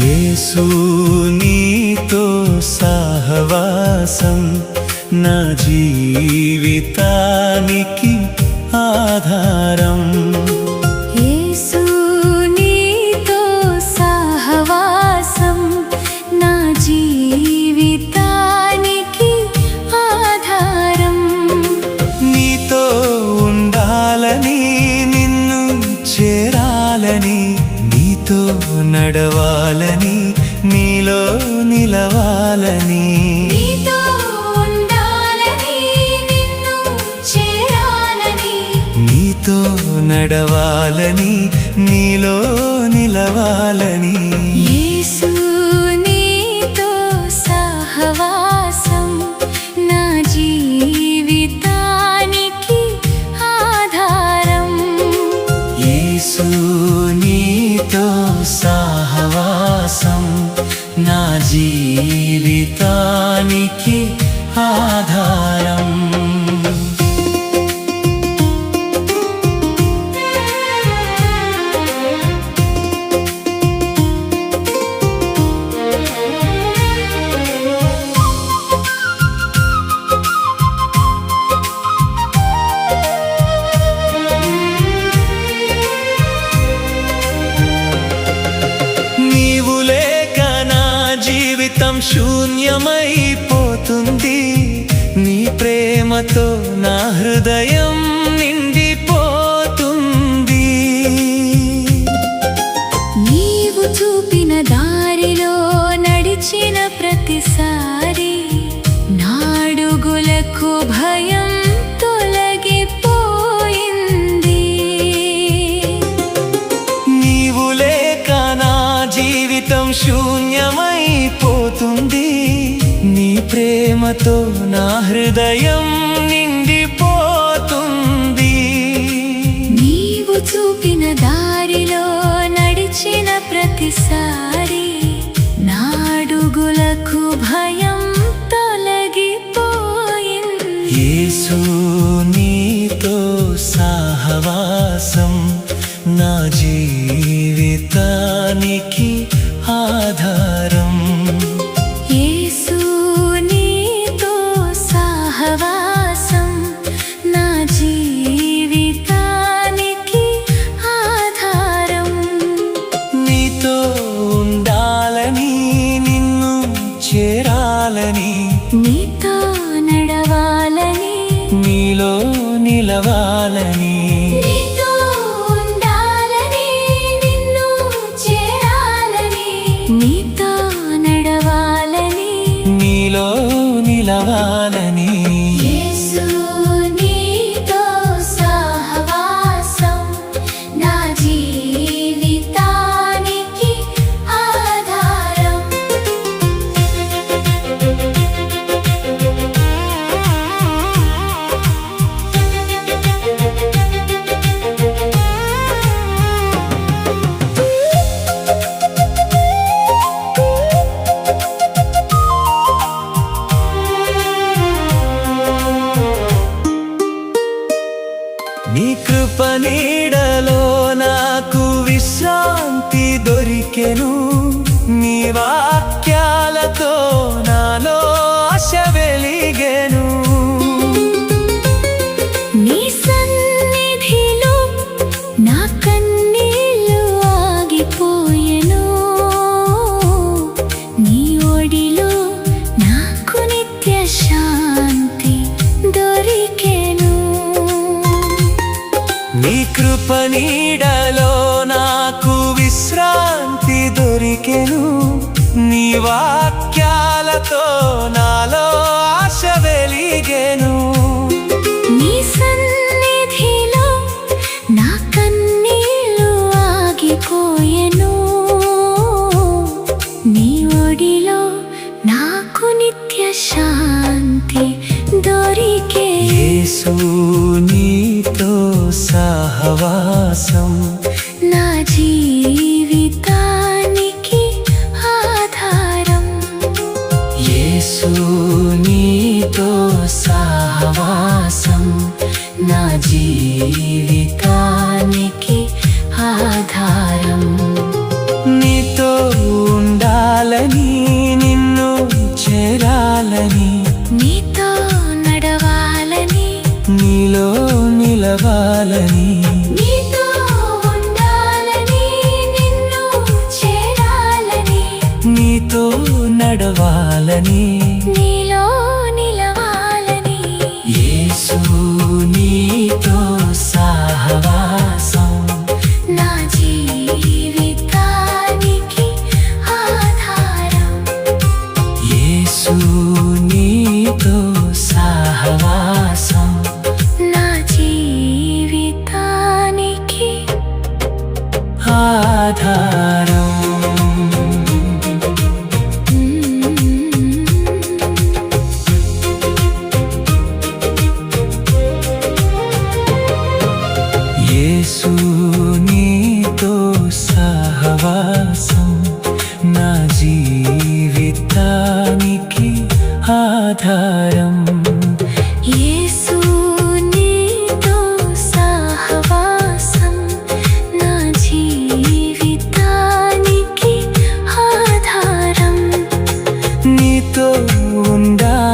యేసు నీతో సహవాసం నా జీవితానికి ఆధారం. యేసు నీతో సహవాసం నా జీవితానికి ఆధారం. నీతో ఉండాలని, నిన్ను చేరాలని, నీతో నడవాలని, నీలో నిలవాలని, నీతో ఉండాలని, నిన్ను చేరాలని, నీతో నడవాలని, నీలో నిలవాలని. యేసు నీతో సహవాసం నా జీవితానికి ఆధారం. యేసు నీతో సహవాసం నా జీవితానికి ఆధారం. శూన్యమైపోతుంది, నీ ప్రేమతో నా హృదయం నిండిపోతుంది. నీవు చూపిన దారిలో నడిచిన ప్రతిసారి నాడుగులకు భయం తొలగిపోయింది. నీవు లేక నా జీవితం శూన్యమైపోతుంది, నీ ప్రేమతో నా హృదయం నిండిపోతుంది. నీవు చూపిన దారిలో నడిచిన ప్రతిసారి నాడుగులకు భయం తొలగిపోయింది. యేసు నీతో సహవాసం నా జీవితానికి ఆధారం. యేసు నీతో సహవాసం నా జీవితానికి ఆధారం. నీతో ఉండాలని, నిన్ను చేరాలని, నీతో నడవాలని, నీలో నిలవాలని, నీతో ఉండాలని, నిన్ను చేరాలని, నీతో నడవాలని, నీలో నిలవాలని. యేసు నీతో సహవాసం నా జీవితానికి ఆధారం. నీ కృప నీడలో నాకు విశ్రాంతి దొరికెను, నీ వాక్యాలతో నాలో ఆశ వెలిగెను. నీ సన్నిధిలో నా కన్నీళ్లు ఆగిపోయెను, నీ ఒడిలో నాకు నిత్య శాంతి దొరికెను. నీ కృప నీడలో నాకు విశ్రాంతి దొరికెను, నీ వాక్యాలతో నాలో శాంతి దొరికే యేసు నీతో సహవాసం నా జీవితానికి ఆధారం యేసు నీతో సహవాసం నా జీవితానికి ఆధారం నీతో ఉండాలని నిన్ను చేరాలని నీతో నడవాలని నీలో నిలవాలని నీతో ఉండాలని నిన్ను చేరాలని నీతో నడవాలని నీలో నిలవాలని యేసు నీతో సహవాసం నా జీవితానికి ఆధారం యేసు నీతో సహవాసం నా జీవితానికి ఆధారం యేసు నీతో సహవాసం నా జీవితానికి ఆధారం యేసు నీతో సహవాసం నా జీవితానికి ఆధారం నీతో ఉండాలని